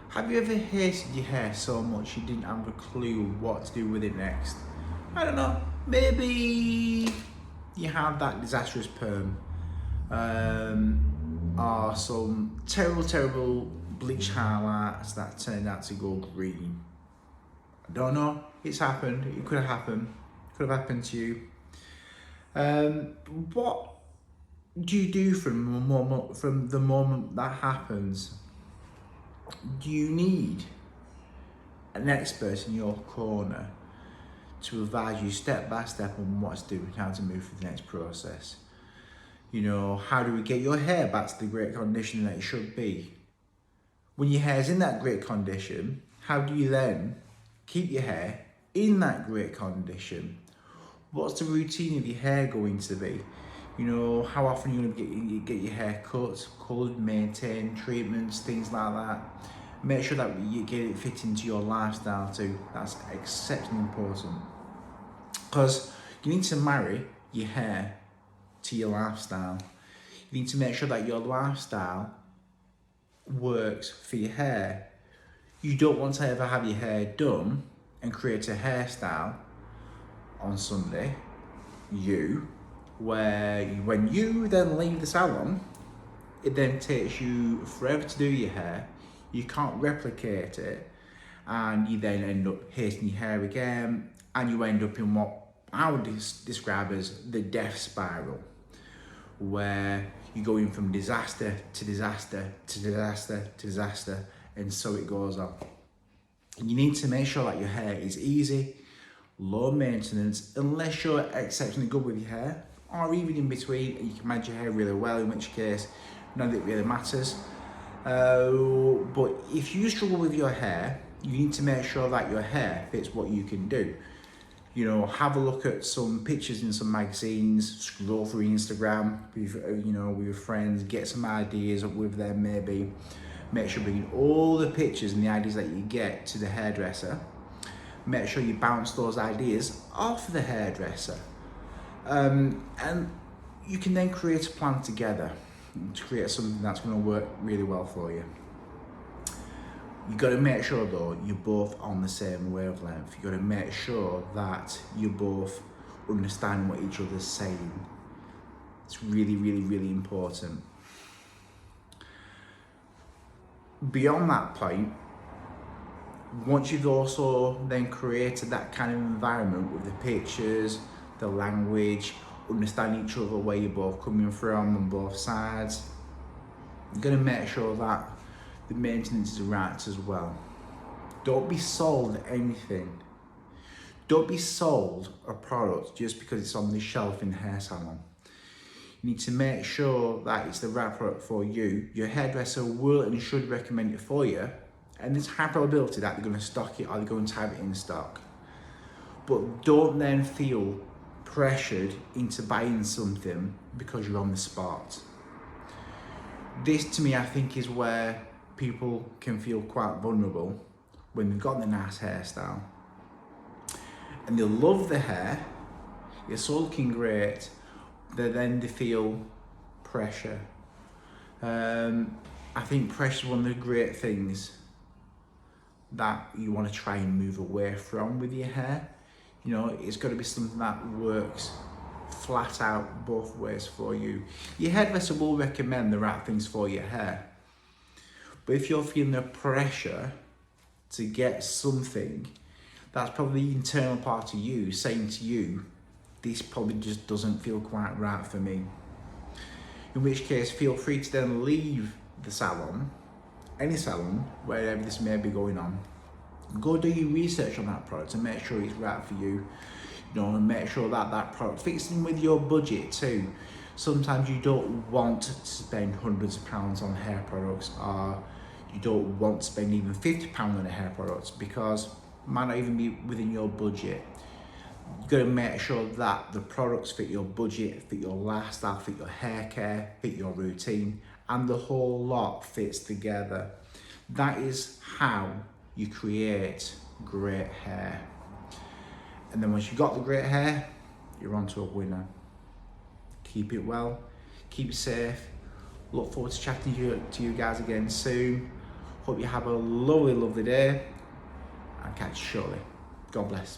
Have you ever hated your hair so much you didn't have a clue what to do with it next? I don't know, maybe you had that disastrous perm, or some terrible bleach highlights that turned out to go green. I don't know, it's happened, it could have happened, to you. What do you do from the moment that happens? Do you need an expert in your corner to advise you step by step on what to do and how to move through the next process? You know, how do we get your hair back to the great condition that it should be? When your hair's in that great condition, how do you then keep your hair in that great condition? What's the routine of your hair going to be? You know, how often you're going to get your hair cut, coloured, maintained, treatments, things like that. Make sure that you get it fit into your lifestyle too. That's exceptionally important. Because you need to marry your hair to your lifestyle. You need to make sure that your lifestyle works for your hair. You don't want to ever have your hair done and create a hairstyle on Sunday, where when you then leave the salon, it then takes you forever to do your hair, you can't replicate it, and you then end up hating your hair again, and you end up in what I would describe as the death spiral, where you're going from disaster to disaster to disaster to disaster, and so it goes on. You need to make sure that your hair is easy, low maintenance, unless you're exceptionally good with your hair, or even in between, and you can manage your hair really well, in which case none of it really matters. But if you struggle with your hair, you need to make sure that your hair fits what you can do. You know, have a look at some pictures in some magazines, scroll through Instagram with, with your friends, get some ideas with them maybe. Make sure bringing all the pictures and the ideas that you get to the hairdresser. Make sure you bounce those ideas off the hairdresser. And you can then create a plan together to create something that's going to work really well for you. You've got to make sure though you're both on the same wavelength. You've got to make sure that you both understand what each other's saying. It's really important. Beyond that point, once you've also then created that kind of environment with the pictures, the language, understanding each other, where you're both coming from on both sides, you're going to make sure that the maintenance is right as well. Don't be sold anything. Don't be sold a product just because it's on the shelf in the hair salon. You need to make sure that it's the right product for you. Your hairdresser will and should recommend it for you, and there's high probability that they're going to stock it or they're going to have it in stock. But don't then feel pressured into buying something because you're on the spot. This to me, I think, is where people can feel quite vulnerable when they've got the nice hairstyle and they love the hair, it's all looking great, then they feel pressure. I think pressure is one of the great things that you want to try and move away from with your hair. You know, it's got to be something that works flat out both ways for you. Your hairdresser will recommend the right things for your hair, but if you're feeling the pressure to get something, that's probably the internal part of you saying to you, this probably just doesn't feel quite right for me. In which case, feel free to then leave the salon, any salon, wherever this may be going on. Go do your research on that product and make sure it's right for you. You know, and make sure that that product fits in with your budget too. Sometimes you don't want to spend hundreds of pounds on hair products, or you don't want to spend even £50 on a hair product because it might not even be within your budget. You've got to make sure that the products fit your budget, fit your lifestyle, fit your hair care, fit your routine, and the whole lot fits together. That is how you create great hair. And then once you've got the great hair, you're on to a winner. Keep it well, keep it safe. Look forward to chatting to you guys again soon. Hope you have a lovely, lovely day, and catch you shortly. God bless.